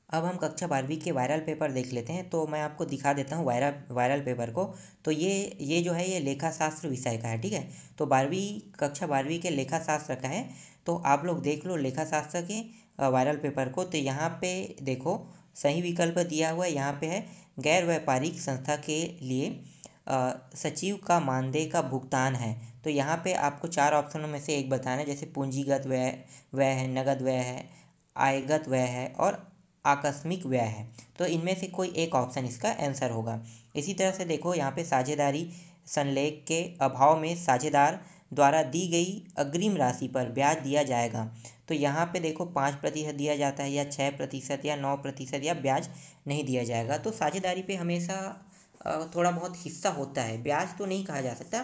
अब हम कक्षा 12वीं के वायरल पेपर देख लेते हैं। तो मैं आपको दिखा देता हूँ वायरल वायरल पेपर को। तो ये जो है ये लेखा शास्त्र विषय का है, ठीक है। तो कक्षा 12वीं के लेखा शास्त्र का है। तो आप लोग देख लो लेखा शास्त्र के वायरल पेपर को। तो यहाँ पे देखो सही विकल्प दिया हुआ है, यहाँ पे है गैर व्यापारिक संस्था के लिए सचिव का मानदेय का भुगतान है। तो यहाँ पे आपको 4 ऑप्शनों में से एक बताना है, जैसे पूंजीगत व्यय व्यय है, नगद व्यय है, आयगत व्यय है और आकस्मिक व्यय है। तो इनमें से कोई एक ऑप्शन इसका आंसर होगा। इसी तरह से देखो यहाँ पे साझेदारी संलेख के अभाव में साझेदार द्वारा दी गई अग्रिम राशि पर ब्याज दिया जाएगा। तो यहाँ पे देखो 5% दिया जाता है या 6% या 9% या ब्याज नहीं दिया जाएगा। तो साझेदारी पे हमेशा थोड़ा बहुत हिस्सा होता है, ब्याज तो नहीं कहा जा सकता,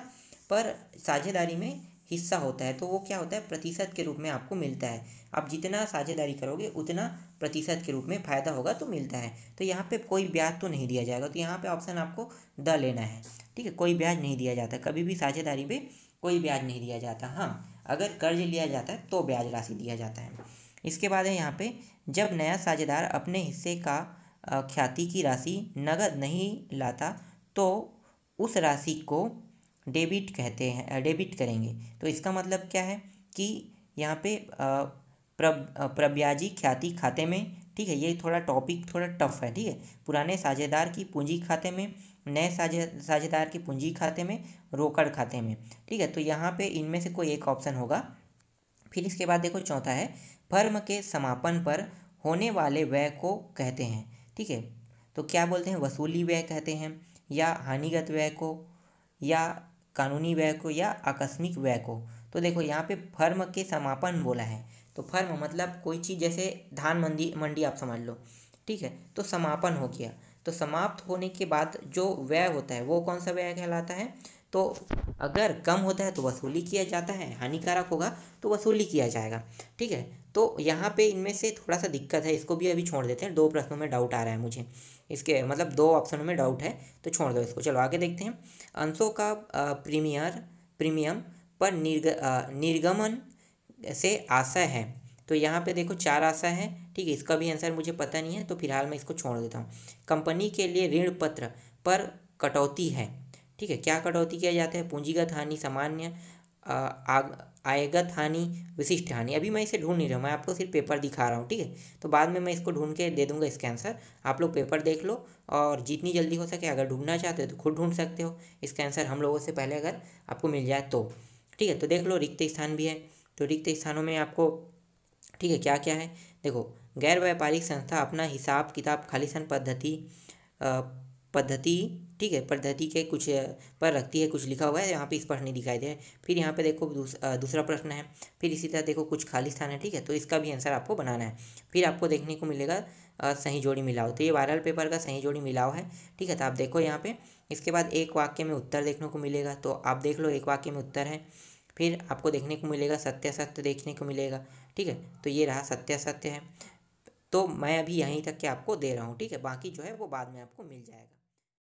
पर साझेदारी में हिस्सा होता है। तो वो क्या होता है, प्रतिशत के रूप में आपको मिलता है। आप जितना साझेदारी करोगे उतना प्रतिशत के रूप में फ़ायदा होगा तो मिलता है। तो यहाँ पे कोई ब्याज तो नहीं दिया जाएगा। तो यहाँ पे ऑप्शन आपको द लेना है, ठीक है। कोई ब्याज नहीं दिया जाता, कभी भी साझेदारी पे कोई ब्याज नहीं दिया जाता। हाँ, अगर कर्ज लिया जाता है तो ब्याज राशि दिया जाता है। इसके बाद है यहाँ पे, जब नया साझेदार अपने हिस्से का ख्याति की राशि नगद नहीं लाता तो उस राशि को डेबिट करेंगे। तो इसका मतलब क्या है कि यहाँ पे प्रब्याजी ख्याति खाते में, ठीक है। ये थोड़ा टॉपिक थोड़ा टफ है, ठीक है। पुराने साझेदार की पूंजी खाते में, नए साझेदार की पूंजी खाते में, रोकड़ खाते में, ठीक है। तो यहाँ पे इनमें से कोई एक ऑप्शन होगा। फिर इसके बाद देखो चौथा है, फर्म के समापन पर होने वाले व्यय को कहते हैं, ठीक है। तो क्या बोलते हैं, वसूली व्यय कहते हैं, या हानिगत व्यय को, या कानूनी व्यय को, या आकस्मिक व्यय को। तो देखो यहाँ पे फर्म के समापन बोला है। तो फर्म मतलब कोई चीज़, जैसे धान मंडी मंडी आप समझ लो, ठीक है। तो समापन हो गया, तो समाप्त होने के बाद जो व्यय होता है वो कौन सा व्यय कहलाता है। तो अगर कम होता है तो वसूली किया जाता है, हानिकारक होगा तो वसूली किया जाएगा, ठीक है। तो यहाँ पे इनमें से थोड़ा सा दिक्कत है, इसको भी अभी छोड़ देते हैं। 2 प्रश्नों में डाउट आ रहा है मुझे, इसके मतलब 2 ऑप्शनों में डाउट है, तो छोड़ दो इसको। चलो आगे देखते हैं। अंशों का प्रीमियम पर निर्गमन से आशय है। तो यहाँ पे देखो 4 आशय है, ठीक है। इसका भी आंसर मुझे पता नहीं है, तो फिलहाल मैं इसको छोड़ देता हूँ। कंपनी के लिए ऋण पत्र पर कटौती है, ठीक है। क्या कटौती किया जाता है, पूंजीगत हानि, सामान्य आयगत हानि, विशिष्ट हानि। अभी मैं इसे ढूंढ नहीं रहा हूँ, मैं आपको सिर्फ पेपर दिखा रहा हूँ, ठीक है। तो बाद में मैं इसको ढूंढ के दे दूंगा इसका आंसर। आप लोग पेपर देख लो और जितनी जल्दी हो सके अगर ढूंढना चाहते हो तो खुद ढूंढ सकते हो इसका आंसर हम लोगों से पहले, अगर आपको मिल जाए तो, ठीक है। तो देख लो रिक्त स्थान भी है, तो रिक्त स्थानों में आपको, ठीक है, क्या क्या है देखो। गैर व्यापारिक संस्था अपना हिसाब किताब खालिसन पद्धति, ठीक है, पद्धति के कुछ पर रखती है, कुछ लिखा हुआ है यहाँ पे स्पष्ट नहीं दिखाई दे रहा है। फिर यहाँ पे देखो दूसरा प्रश्न है। फिर इसी तरह देखो कुछ खाली स्थान है, ठीक है। तो इसका भी आंसर आपको बनाना है। फिर आपको देखने को मिलेगा सही जोड़ी मिलाओ। तो ये वायरल पेपर का सही जोड़ी मिलाओ है, ठीक है। तो आप देखो यहाँ पे, इसके बाद एक वाक्य में उत्तर देखने को मिलेगा। तो आप देख लो एक वाक्य में उत्तर है। फिर आपको देखने को मिलेगा सत्यासत्य देखने को मिलेगा, ठीक है। तो ये रहा सत्यासत्य है। तो मैं अभी यहीं तक के आपको दे रहा हूँ, ठीक है। बाकी जो है वो बाद में आपको मिल जाएगा।